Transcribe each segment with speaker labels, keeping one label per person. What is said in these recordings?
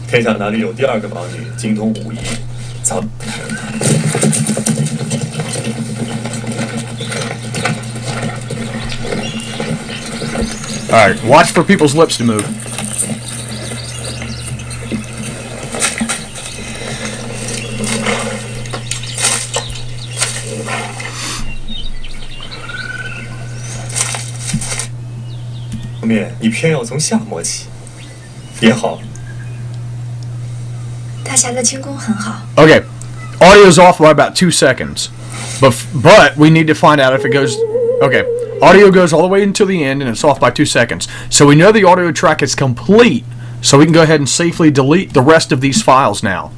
Speaker 1: 天下哪里有第二个王女精通武艺？早。
Speaker 2: Alright, watch for people's lips to move. Okay, audio's off by about 2 seconds, but we need to find out if it goes. Okay, audio goes all the way until the end, and it's off by 2 seconds. So we know the audio track is complete, so we can go ahead and safely delete the rest of these files now.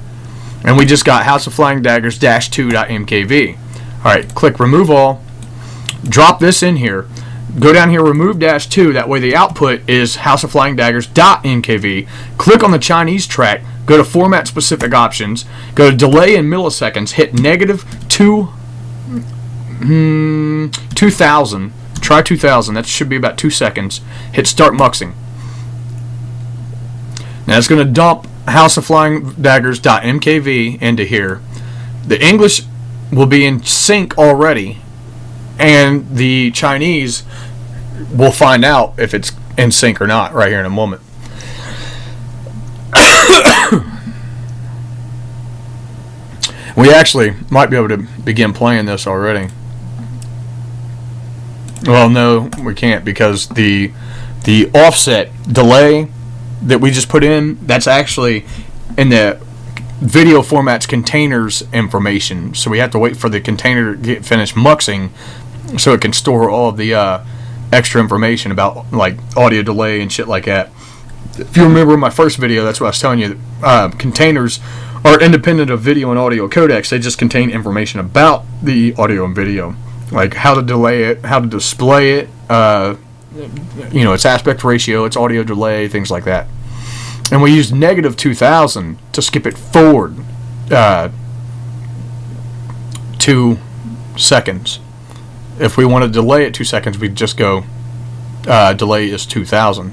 Speaker 2: And we just got House of Flying Daggers -2.mkv. Alright, click remove all, drop this in here, go down here, remove -2, that way the output is House of Flying Daggers.mkv. Click on the Chinese track, go to format specific options, go to delay in milliseconds, hit -2000, try 2000, that should be about 2 seconds, hit start muxing. Now it's going to dump House of Flying Daggers.mkv into here. The English will be in sync already, and the Chinese will find out if it's in sync or not right here in a moment. We actually might be able to begin playing this already. Well, no, we can't, because the offset delay that we just put in, that's actually in the video format's containers information. So we have to wait for the container to get finished muxing so it can store all of the extra information about like audio delay and shit like that. If you remember my first video, that's what I was telling you. Containers are independent of video and audio codecs. They just contain information about the audio and video, like how to delay it, how to display it, you know, its aspect ratio, its audio delay, things like that. And we used -2000 to skip it forward 2 seconds. If we want to delay it 2 seconds, we'd just go delay is 2000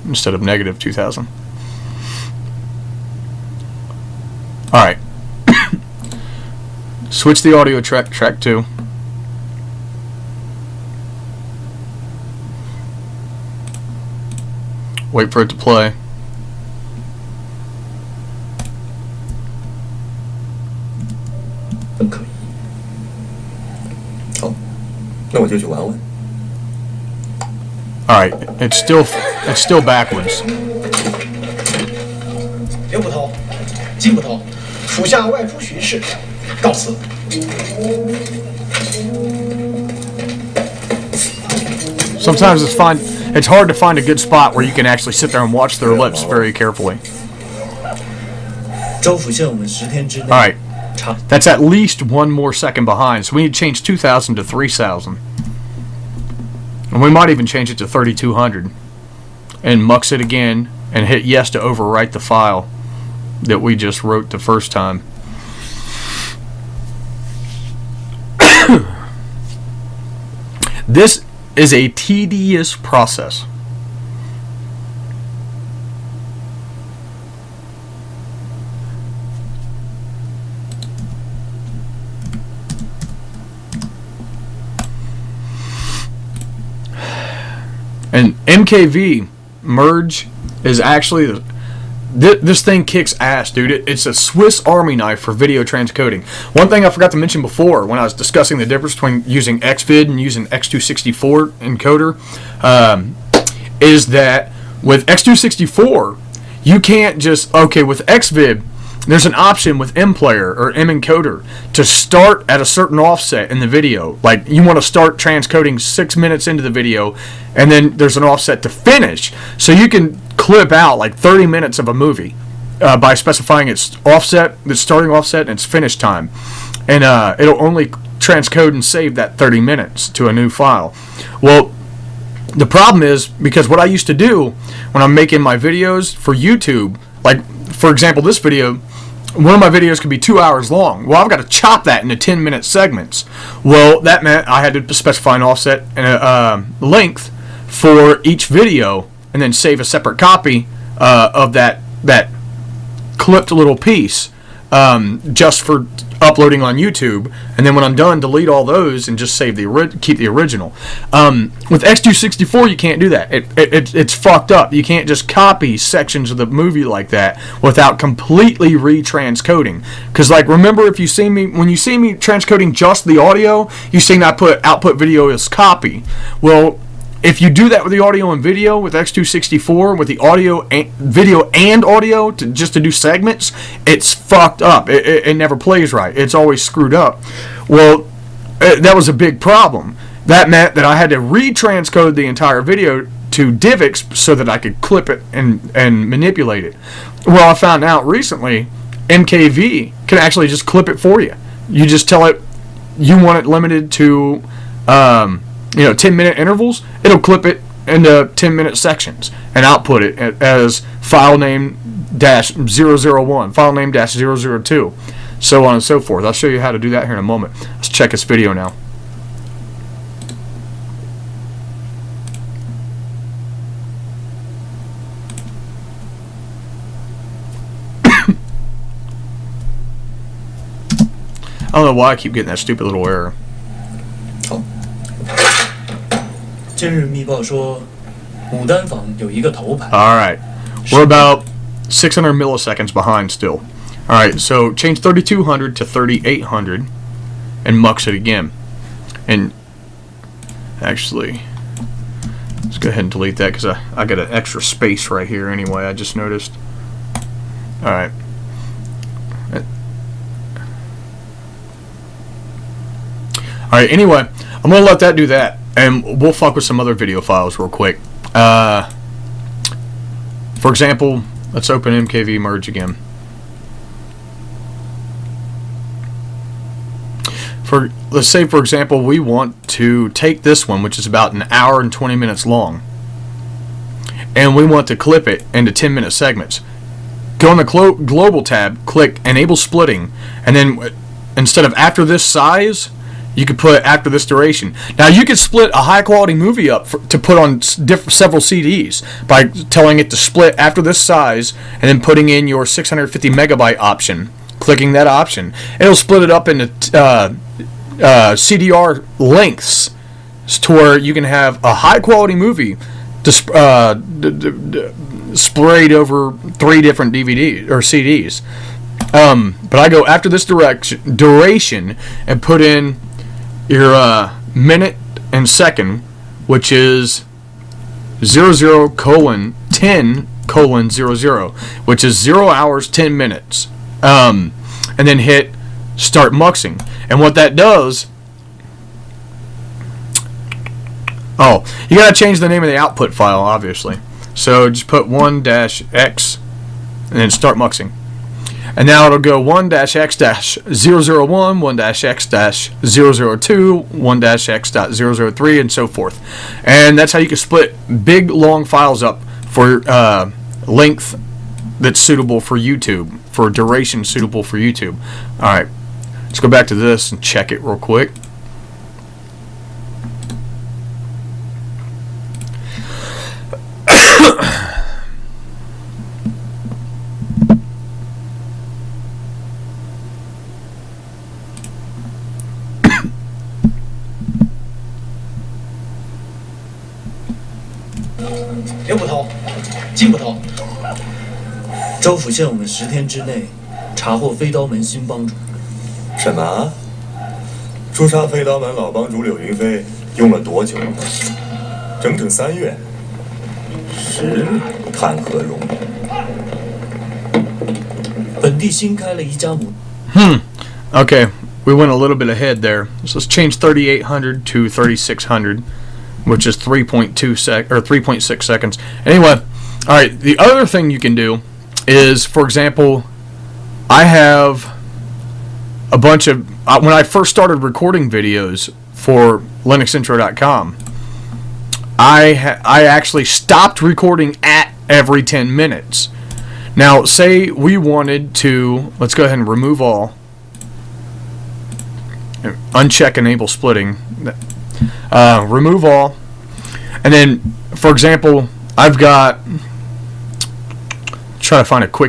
Speaker 2: instead of -2000. Alright. Switch the audio track, track 2. Wait for it to play. Alright, it's still backwards.
Speaker 3: 刘捕头，金捕头，属下外出巡视，告辞。
Speaker 2: Sometimes it's hard to find a good spot where you can actually sit there and watch their lips very carefully. Alright, that's at least 1 more second behind, so we need to change 2000 to 3000. And we might even change it to 3200 and mux it again and hit yes to overwrite the file that we just wrote the first time. This is a tedious process. And MKV merge is actually this thing kicks ass, dude. It's a Swiss Army knife for video transcoding. One thing I forgot to mention before when I was discussing the difference between using XVID and using X264 encoder is that with X264 you can't just, okay, with XVID there's an option with MPlayer or mencoder to start at a certain offset in the video. Like you want to start transcoding 6 minutes into the video, and then there's an offset to finish. So you can clip out like 30 minutes of a movie by specifying its offset, its starting offset, and its finish time. And it'll only transcode and save that 30 minutes to a new file. Well, the problem is, because what I used to do when I'm making my videos for YouTube, like for example this video, one of my videos could be 2 hours long. Well, I've got to chop that into 10-minute segments. Well, that meant I had to specify an offset and a length for each video, and then save a separate copy of that clipped little piece just for uploading on YouTube, and then when I'm done, delete all those and just save keep the original. With X264, you can't do that. It's fucked up. You can't just copy sections of the movie like that without completely re-transcoding. Because, like, remember, when you see me transcoding just the audio, you see I put output video as copy. Well, if you do that with the audio and video with X264, with the audio, video and audio just to do segments, it's fucked up. It never plays right. It's always screwed up. Well, that was a big problem. That meant that I had to retranscode the entire video to DivX so that I could clip it and manipulate it. Well, I found out recently MKV can actually just clip it for you. You just tell it you want it limited to 10-minute intervals. It'll clip it into 10-minute sections and output it as file name -001, file name -002, so on and so forth. I'll show you how to do that here in a moment. Let's check this video now. I don't know why I keep getting that stupid little error.
Speaker 1: 今日密报说，牡丹坊有一个头牌。
Speaker 2: All right, we're about 600 milliseconds behind still. All right, so change 3200 to 3800 and mux it again. And actually, let's go ahead and delete that because I got an extra space right here anyway. I just noticed. All right. All right. Anyway, I'm gonna let that do that. And we'll fuck with some other video files real quick. For example, let's open MKV merge again. Let's say, for example, we want to take this one, which is about an hour and 20 minutes long, and we want to clip it into 10-minute segments. Go on the global tab, click Enable Splitting, and then instead of after this size, you could put after this duration. Now you could split a high quality movie up to put on several CDs by telling it to split after this size and then putting in your 650 megabyte option. Clicking that option, it'll split it up into CDR lengths to where you can have a high quality movie sprayed over 3 different DVDs or CDs. But I go after this duration and put in your minute and second, which is 00:10:00, which is 0 hours 10 minutes, and then hit start muxing. And what that does, you gotta change the name of the output file, obviously. So just put 1-x and then start muxing. And now it'll go 1-x-001, 1-x-002, 1-x.003, and so forth. And that's how you can split big, long files up for length that's suitable for YouTube, for duration suitable for YouTube. All right, let's go back to this and check it real quick.
Speaker 3: 刘捕头，金捕头，
Speaker 1: 州府限我们10天之内查获飞刀门新帮主。
Speaker 4: 什么？诛杀飞刀门老帮主柳云飞用了多久？整整3月。是，谈何容易？
Speaker 1: 本地新开了一家母。
Speaker 2: Okay, we went a little bit ahead there. So let's change 3800 to 3600, which is 3.6 seconds. Anyway, all right. The other thing you can do is, for example, I have a bunch of when I first started recording videos for LinuxIntro.com, I actually stopped recording at every 10 minutes. Now, say we wanted to, let's go ahead and remove all, uncheck enable splitting, remove all, and then, for example, I've got, try to find a quick